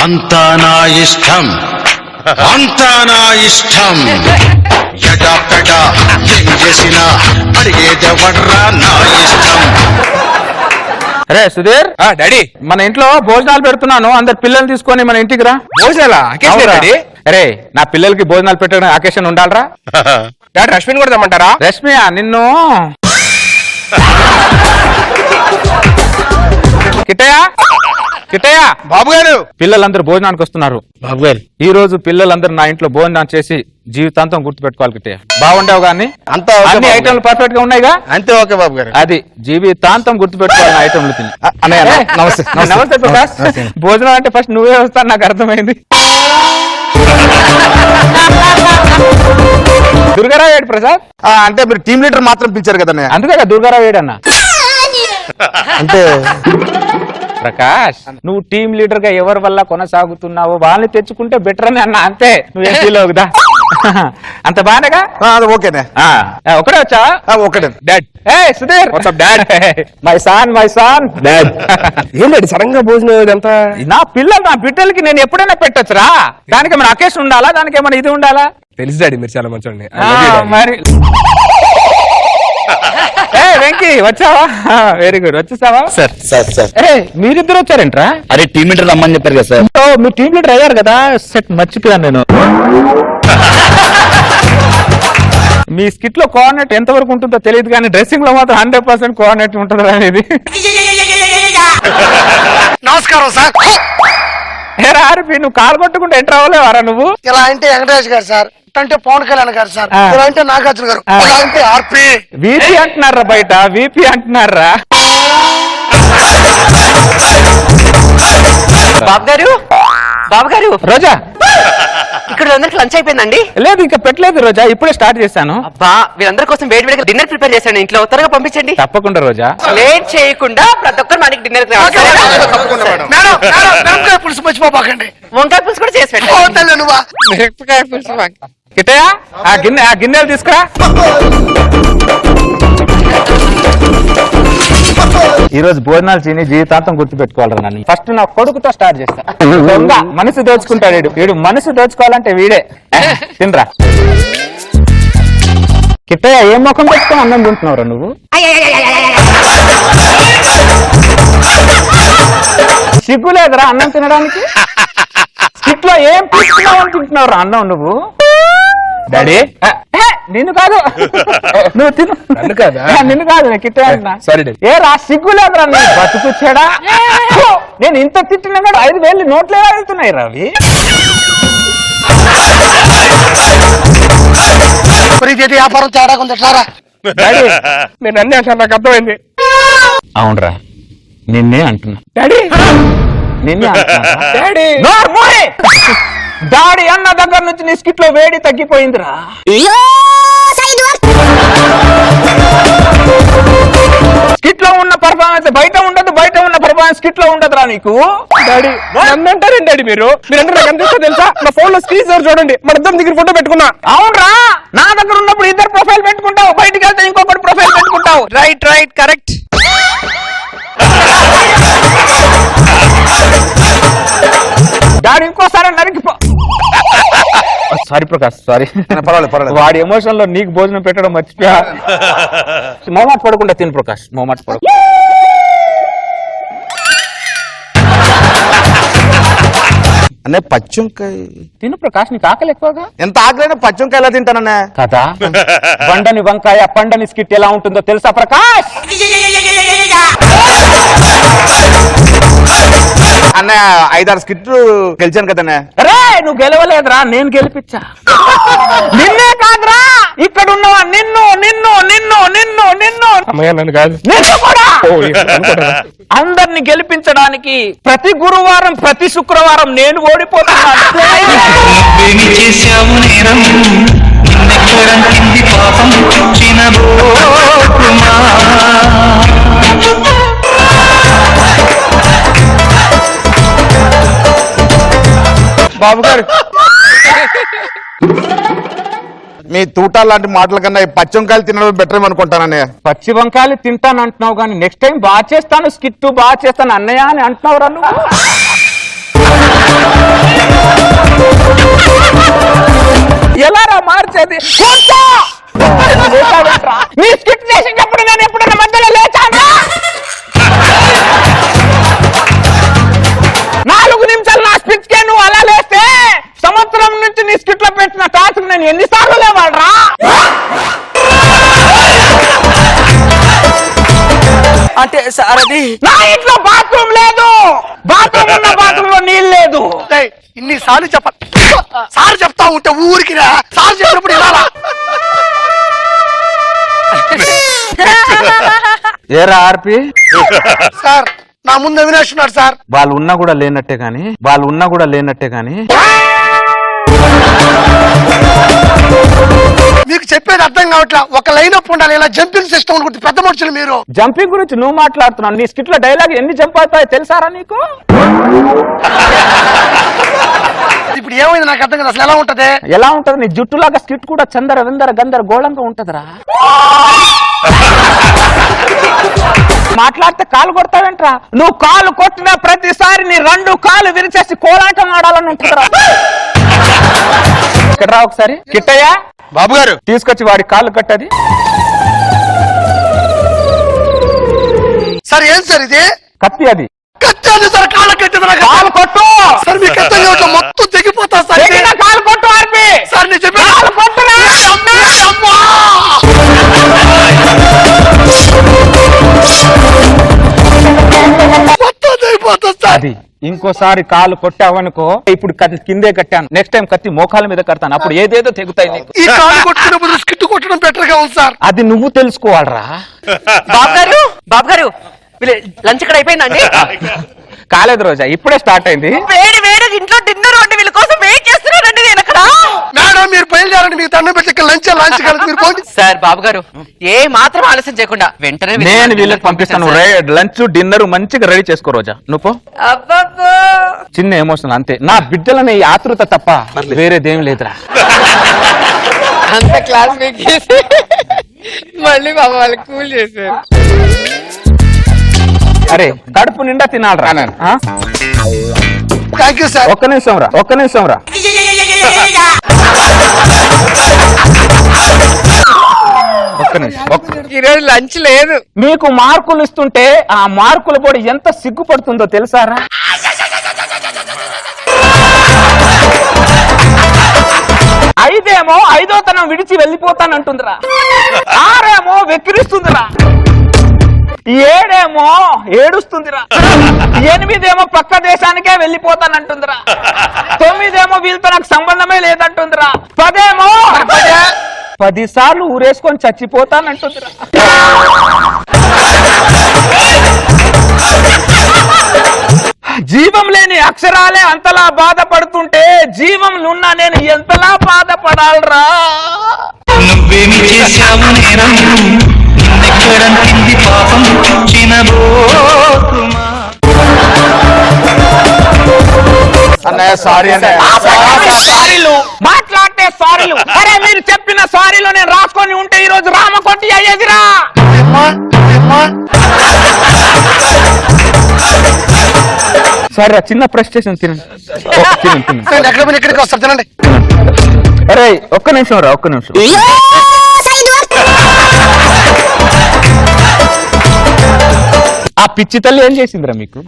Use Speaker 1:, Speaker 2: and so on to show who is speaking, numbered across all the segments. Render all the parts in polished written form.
Speaker 1: అంతా నా ఇష్టం, అంతా నా ఇష్టం. ఎడా పెడా ఏం చేసినా అడిగేదెవడ్రా నా ఇష్టం.
Speaker 2: అరే సుధీర్,
Speaker 3: డాడీ
Speaker 2: మన ఇంట్లో భోజనాలు పెడుతున్నాను, అందరు పిల్లల్ని తీసుకొని మన ఇంటికి రా.
Speaker 3: భోజనాలా? డాడీ
Speaker 2: అరే నా పిల్లలకి భోజనాలు పెట్టడం అకేషన్ ఉండాలరా.
Speaker 3: డాడీ రష్మిని కూడా తెమ్మంటారా?
Speaker 2: రష్మియా నిన్ను కిట్టయ్య కిట్టయ్య
Speaker 3: బాబు గారు,
Speaker 2: పిల్లలందరూ భోజనానికి వస్తున్నారు.
Speaker 3: బాబు గారు
Speaker 2: ఈ రోజు పిల్లలందరూ నా ఇంట్లో భోజనం చేసి జీవితాంతం గుర్తు పెట్టుకోవాలి కిట్టయ్య. బాగుండేవు కానీ
Speaker 3: అంతా
Speaker 2: అన్ని ఐటమ్లు పర్ఫెక్ట్ గా ఉన్నాయిగా?
Speaker 3: అంతే ఓకే బాబు గారు.
Speaker 2: అది జీవితాంతం గుర్తు పెట్టుకోవాలి ఐటమ్లు తిని.
Speaker 3: నమస్తే.
Speaker 2: నమస్తే ప్రకాష్. భోజనం అంటే ఫస్ట్ నువ్వే వస్తాను నాకు అర్థమైంది. దుర్గారావు ఏడు ప్రసాద్
Speaker 3: అంటే మీరు టీమ్ లీడర్ మాత్రం పిలిచారు కదా
Speaker 2: అందుకే దుర్గారావు ఏడు అన్న.
Speaker 3: అంటే
Speaker 2: ప్రకాష్ నువ్వు టీమ్ లీడర్ గా ఎవరి వల్ల కొనసాగుతున్నావో వాళ్ళని తెచ్చుకుంటే బెటర్ అని అన్న. అంతే, నువ్వు ఎంపీలోదా అంత బాగానేగా?
Speaker 3: ఓకేనే.
Speaker 2: ఒకటే వచ్చా?
Speaker 3: ఒకటే.
Speaker 2: Dad Sudheer dad my son dad.
Speaker 3: ఏంటండి సడన్ గా భోజనం ఇదంతా?
Speaker 2: నా బిడ్డలకి నేను ఎప్పుడైనా పెట్టొచ్చురా. దానికి ఏమైనా అకేషన్ ఉండాలా? దానికి ఏమైనా ఇది ఉండాలా?
Speaker 3: తెలుసు డాడీ, మీరు చాలా మంచి.
Speaker 2: మరి వెంకీ వచ్చావా? Very good. వచ్చేసావా?
Speaker 1: సార్ సార్ సార్
Speaker 2: మీరిద్దరు వచ్చారేంట్రా?
Speaker 1: అరే టీమ్ లీడర్ రమ్మని చెప్పారు కదా సార్.
Speaker 2: మీరు టీమ్ లీడర్ అయ్యారు కదా? సెట్ మర్చిపోయాను నేను. మీ స్కిట్ లో కోఆర్డినేట్ ఎంత వరకు ఉంటుందో తెలియదు కానీ డ్రెస్సింగ్ లో మాత్రం 100% కోఆర్డినేట్ ఉంటుంది అనేది.
Speaker 3: నమస్కారం సార్.
Speaker 2: ఆర్పి నువ్వు కాలు కొట్టుకుంటే ఎంటర్ అవ్వలేవారా నువ్వు?
Speaker 4: ఇలా అంటే వెంకటేష్ గారు సార్, అంటే పవన్ కళ్యాణ్ గారు సార్, ఇలా అంటే నాగార్జున గారు, ఇలా అంటే ఆర్పి.
Speaker 2: వీపీ అంటున్నారా బయట? వీపీ అంటున్నారా?
Speaker 5: బాబు గారు
Speaker 2: రోజా
Speaker 5: ఇక్కడ అందరికి లంచ్ అయిపోయిందండి?
Speaker 2: లేదు ఇంకా పెట్టలేదు రోజా, ఇప్పుడే స్టార్ట్ చేశాను.
Speaker 5: అబ్బా వీళ్ళందరి కోసం వేడి వేడిగా డిన్నర్ ప్రిపేర్ చేశాను ఇంట్లో, త్వరగా పంపించండి.
Speaker 2: తప్పకుండా రోజా.
Speaker 5: లేట్ చేయకుండా ప్రతి ఒక్కరు మనకి డిన్నర్
Speaker 4: వంకాయ పులుసు మర్చిపోకండి.
Speaker 5: వంకాయ పులుసు కూడా చేసి పెట్టండి.
Speaker 2: మిరపకాయ పులుసు కిట్టయ్య ఆ గిన్నెలు తీసుకురా. ఈ రోజు భోజనాలు తిని జీవితాంతం గుర్తు పెట్టుకోవాలి నన్ను. ఫస్ట్ నా కొడుకుతో స్టార్ట్ చేస్తా. దొంగ మనసు దోచుకుంటాడు వీడు మనసు దోచుకోవాలంటే వీడే. తినరా కిట్టయ్య. ఏం ముఖం పెట్టుకుని అన్నం తింటున్నావురా నువ్వు? సిగ్గు లేదురా అన్నం తినడానికి? స్కిట్ లో ఏం తీసుకున్నావు అని తింటున్నావురా అన్నం నువ్వు? డాడీ నిన్ను కాదు, నువ్వు తిను. నిన్ను కాదు కిట్టే అంటున్నా. ఏ రా సిగ్గు లేదురా నీ బతుకుచ్చాడా? నేను ఇంత తిట్టినా కూడా 5,000 నోట్లే వెళ్తున్నాయి రవి.
Speaker 4: వ్యాపారం తేడా కొంత సారా.
Speaker 3: నేను అన్నీ అంటాను, నాకు అర్థమైంది.
Speaker 2: అవునరా నిన్నే అంటున్నా.
Speaker 3: డాడీ
Speaker 2: నిన్నే అంటున్నా. డాడీ అన్న దగ్గర నుంచి నీ స్కిట్ లో వేడి తగ్గిపోయిందిరా. స్కిట్ లో ఉన్న పర్ఫార్మెన్స్ బయట ఉండదు, బయట ఉన్న పర్ఫార్మెన్స్ స్కిట్ లో ఉండదురా నీకు.
Speaker 3: డాడీ నన్నంటారండి డాడీ మీరు? మీరంటే నాకు ఎంత ఇష్టం తెలుసా? నా ఫోన్ లో స్క్రీన్ షాట్ చూడండి, మన ఇద్దరం దగ్గర ఫోటో పెట్టుకున్నా.
Speaker 2: అవునరా నా దగ్గర ఉన్నప్పుడు ఇద్దరు ప్రొఫైల్ పెట్టుకుంటావు, బయటికి వెళ్తే ఇంకొకటి ప్రొఫైల్ పెట్టుకుంటావు.
Speaker 3: Right correct.
Speaker 2: డాడీ ఇంకోసారి నరికిపో. Sorry Prakash, sorry.
Speaker 3: పర్వాలేదు.
Speaker 2: వాడి ఎమోషన్ లో నీకు భోజనం పెట్టడం మర్చిపోయా. మొహమాట పడకుండా తిను ప్రకాష్, మొహమాట పడకు.
Speaker 3: అనే పచ్చంకాయ
Speaker 2: తిను ప్రకాష్, నీకు ఆకలి ఎక్కువగా.
Speaker 3: ఎంత ఆకలైనా పచ్చంకాయ ఎలా తింటానన్నా?
Speaker 2: కదా బండని వంకాయ పండని స్కిట్ ఎలా ఉంటుందో తెలుసా ప్రకాష్?
Speaker 3: అన్న 5-6 స్కిట్లు గెలిచాను కదన్నా.
Speaker 2: రే నువ్వు గెలవలేదురా, నేను గెలిపించా. నిన్నే కాదురా ఇక్కడ ఉన్నవా నిన్ను నిన్ను నిన్ను నిన్ను నిన్ను
Speaker 3: నన్ను కాదు
Speaker 2: నిన్ను కూడా అందరిని గెలిపించడానికి ప్రతి గురువారం ప్రతి శుక్రవారం నేను ఓడిపోతున్నాను.
Speaker 3: బాబు గారు మీ తూటాలు లాంటి మాటల కన్నా పచ్చంకాయలు తినడం బెటర్ అనుకుంటానన్నయ్య.
Speaker 2: పచ్చి వంకాయలు తింటాను అంటున్నావు కానీ నెక్స్ట్ టైం బాగా చేస్తాను, స్కిట్ బాగా చేస్తాను అన్నయ్య అని అంటున్నావు రా నువ్వు. ఎలారా మార్చేది? కూర్చో! నీ స్కిట్ చేసేటప్పుడు నేను ఎప్పుడైనా మధ్యలో లేచానా? 4 నిమిషాలు నా స్పిచ్ కే నువ్వు అలా లేస్తే సంవత్సరం నుంచి నీ స్కిట్ లో పెట్టిన టాస్క్ నేను ఎన్నిసార్లు లేవాడ్రా?
Speaker 5: అంటే సార్ అది
Speaker 2: నా ఇంట్లో బాత్రూమ్ లేదు, బాత్రూమ్ ఉన్న బాత్రూమ్ లో నీళ్ళు లేదు.
Speaker 4: ఇన్నిసార్లు సార్ చెప్తా ఉంటే ఊరికి సార్ చెప్పినప్పుడు ఇలా
Speaker 2: ఏరా ఆర్పి,
Speaker 4: సార్ నా ముందు అవినాష్ ఉన్నాడు సార్.
Speaker 2: వాళ్ళు ఉన్నా కూడా లేనట్టే గాని
Speaker 4: మీకు చెప్పేది అర్థం కావట్లా. ఒక లైన్ అప్ ఉండాలి. ఇలా జంపింగ్ సిస్టమ్ అనుకుంటే పెద్ద మనుషులు మీరు.
Speaker 2: జంపింగ్ గురించి నువ్వు మాట్లాడుతున్నావు. నీ స్కిట్ లో డైలాగ్ ఎన్ని జంప్ అవుతాయో తెలుసారా నీకు?
Speaker 4: ఇప్పుడు ఏమైంది నాకు అర్థం కదా. అసలు ఎలా ఉంటది?
Speaker 2: నీ జుట్టులాగా స్కిట్ కూడా చందర విందర గందర గోళంగా ఉంటదిరా. మాట్లాడితే కాలు కొడతావేంట్రా? నువ్వు కాలు కొట్టిన ప్రతిసారి నీ 2 కాలు విరిచేసి కోలాటం ఆడాలని ఉంటుందిరా. ఇక్కడ రా ఒకసారి. కిట్టయ్యా
Speaker 1: బాబు గారు
Speaker 2: తీసుకొచ్చి వాడి కాళ్ళు కట్టది.
Speaker 4: సార్ ఏం సార్ ఇది?
Speaker 2: కత్తి అది.
Speaker 4: కట్టాను సార్. కాళ్ళ కట్టింది.
Speaker 2: కాలు కొట్టు
Speaker 4: సార్. మీ కట్టంగా మొత్తం తెగిపోతా సార్.
Speaker 2: కాలు కొట్టు ఆర్పి.
Speaker 4: సార్ నేను చెప్పి
Speaker 2: కాలు కొట్టురా.
Speaker 4: మొత్తం తెగిపోతా సార్.
Speaker 2: అది ఇంకోసారి కాలు కొట్టావనుకో, ఇప్పుడు కిందే కట్టాను, నెక్స్ట్ టైం కత్తి మోకాల మీద కడతాను, అప్పుడు ఏదేదో తెగుతాయి నీకు.
Speaker 4: ఈ కాలు కొట్టుకునే బదులు స్కిట్ కొట్టడం బెటర్ గా ఉంది సార్.
Speaker 2: అది నువ్వు తెలుసుకోవాలరా.
Speaker 5: బాబు గారు లంచ్ ఇక్కడ అయిపోయిందండి?
Speaker 2: కాలేదు రోజా, ఇప్పుడే స్టార్ట్ అయింది.
Speaker 5: వేడి వేడి ఇంట్లో డిన్నర్ వండి వీళ్ళ కోసం వెయిట్ చేస్తున్నానండి నేను అక్కడ.
Speaker 4: మేడం మీరు బయలుదేరండి. మీకు దండం పెట్టి లంచ్ కాదు మీరు పోండి.
Speaker 5: సార్ బాబు గారు ఏ మాత్రం ఆలస్యం చేయకుండా వెంటనే
Speaker 2: నేను వీళ్ళకి పంపిస్తాను. లంచ్ డిన్నర్ మంచిగా రెడీ చేసుకో రోజా. నువ్వు చిన్న ఎమోషన్ అంతే. నా బిడ్డలని ఆతృత తప్ప వేరేదేం లేదురా.
Speaker 3: అంత క్లాస్ మీకు మళ్ళీ బాబా వాళ్ళకి కూల్ చేశారు.
Speaker 2: అరే కడుపు నిండా తినాలరా.
Speaker 4: Thank you sir.
Speaker 2: ఒక్క నిమిషం రా.
Speaker 3: ఈరోజు లంచ్ లేదు.
Speaker 2: మీకు మార్కులు ఇస్తుంటే ఆ మార్కుల పొడి ఎంత సిగ్గుపడుతుందో తెలుసారా? ఐదేమో ఐదోతనం విడిచి వెళ్ళిపోతానంటుందిరా. 6 వెక్కిరిస్తుందిరా. 7 ఏడుస్తుందిరా. 8 పక్క దేశానికే వెళ్ళిపోతానంటుందిరా. 9 వీళ్ళతో నాకు సంబంధమే లేదంటుందిరా. 10 సార్లు ఊరేసుకొని చచ్చిపోతానంటుందిరా. జీవం లేని అక్షరాలే అంతలా బాధపడుతుంటే జీవం నున్నా నేను ఎంతలా బాధపడాలరా.
Speaker 6: నువ్వేమి చేశావు నేరం, నిన్నెక్కడంటింది పాపం చినబోతుమా.
Speaker 2: అన్నయ్య సారీ సారీలు మాట్లాడితే సారీలు. అరే మీరు చెప్పిన సారీలో నేను రాసుకొని ఉంటే ఈ రోజు రామకోటి అయ్యేదిరా. సరే చిన్న ఫ్రస్ట్రేషన్ తినండి.
Speaker 4: ఎక్కడికి వస్తారు తినండి.
Speaker 2: అరే ఒక్క నిమిషం రా. ఆ పిచ్చి తల్లి ఏం చేసిందిరా మీకు?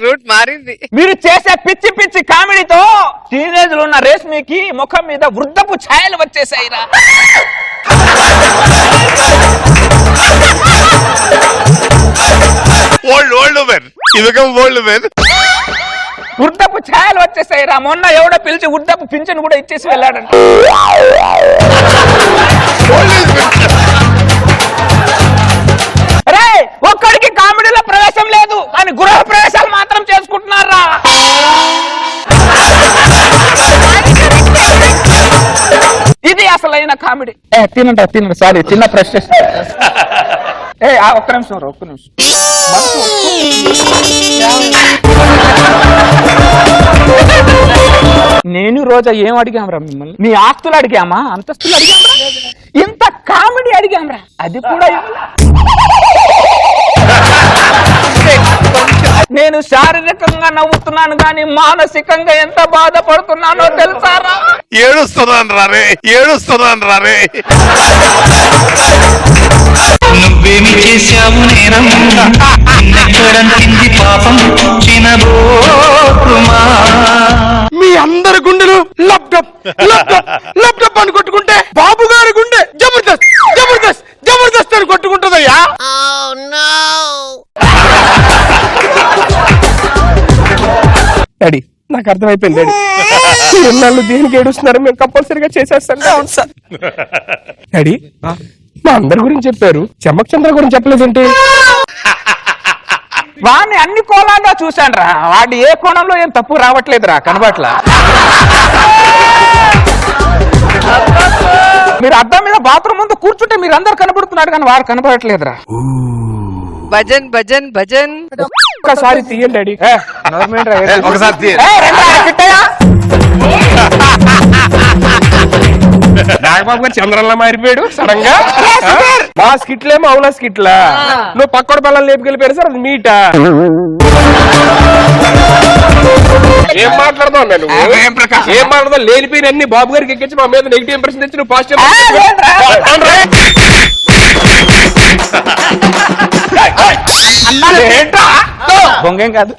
Speaker 3: రూట్ మారింది.
Speaker 2: మీరు చేసే పిచ్చి పిచ్చి కామెడీతో టీనేజ్ లో ఉన్న రేష్మికి ముఖం మీద వృద్ధపు ఛాయలు వచ్చేసాయిరా. వృద్ధపు ఛాయలు వచ్చేసాయిరా. మొన్న ఎవడో పిలిచి వృద్ధపు పింఛను కూడా ఇచ్చేసి వెళ్ళాడంట. అరే ఒక్కడికి కామెడీలో ప్రవేశం లేదు కానీ గృహ ప్రవేశాలు మాత్రం చేసుకుంటున్నారా. ఇది అసలైన కామెడీ. తినండి సారీ చిన్న ఫ్రస్ట్రేషన్. ఒక్క నిమిషం. నేను రోజా ఏం అడిగాంరా మిమ్మల్ని? మీ ఆస్తులు అడిగామా, అంతస్తులు అడిగామరా, ఇంత కామెడీ అడిగాంరా, అది కూడా నేను శారీరకంగా నవ్వుతున్నాను కానీ మానసికంగా ఎంత బాధపడుతున్నానో తెలుసారా?
Speaker 1: ఏడుస్తున్నాను రారే
Speaker 6: నువ్వేమి చేశావు నేరం నిన్నెక్కడంటింది పాపం చినబోతుమా
Speaker 3: మీ అందరి గుండెలు లబ్డబ్ లబ్డబ్ లబ్డబ్ అని కొట్టుకుంటే బాబు గారి గుండె జబర్దస్త్ జబర్దస్త్ జబర్దస్త్ అని కొట్టుకుంటుందయ్యా. డాడీ నాకు అర్థమైపోయింది డాడీ. ఎన్నాళ్ళు దేనికి ఏడుస్తున్నారు, మేము కంపల్సరీగా చేసేస్తాం. అవును సార్. డాడీ మా అందరి గురించి చెప్పారు, చెమ్మక్ చంద్ర గురించి చెప్పలేదేంటి?
Speaker 2: వాడిని అన్ని కోణాల్లో చూశాను రా, వాడి ఏ కోణంలో ఏం తప్పు రావట్లేదురా, కనబట్లా. మీరు అద్దం మీద బాత్రూమ్ ముందు కూర్చుంటే మీరు అందరు కనబడుతున్నాడు కానీ వాడు కనబడట్లేదురా.
Speaker 7: భజన్ భజన్ భజన్
Speaker 3: ఒకసారి తీయండి డాడీ.
Speaker 1: ఒకసారి తీ.
Speaker 3: నాగబాబు గారు చంద్రంలా మారిపోయాడు సడన్ గా. మా స్కిట్లేమో అవునా స్కిట్లా, నువ్వు పక్కన పిల్లలు లేపుకెళ్ళిపోయారు సార్, అది మీటా? ఏం మాట్లాడదాం ఏం మాట్లాడదాం? లేనిపోయిన అన్ని బాబు గారికి ఎక్కించి మా మీద నెగిటివ్ ఇంప్రెషన్ తెచ్చి నువ్వు పాజిటివ్.
Speaker 2: బొంగేం కాదు.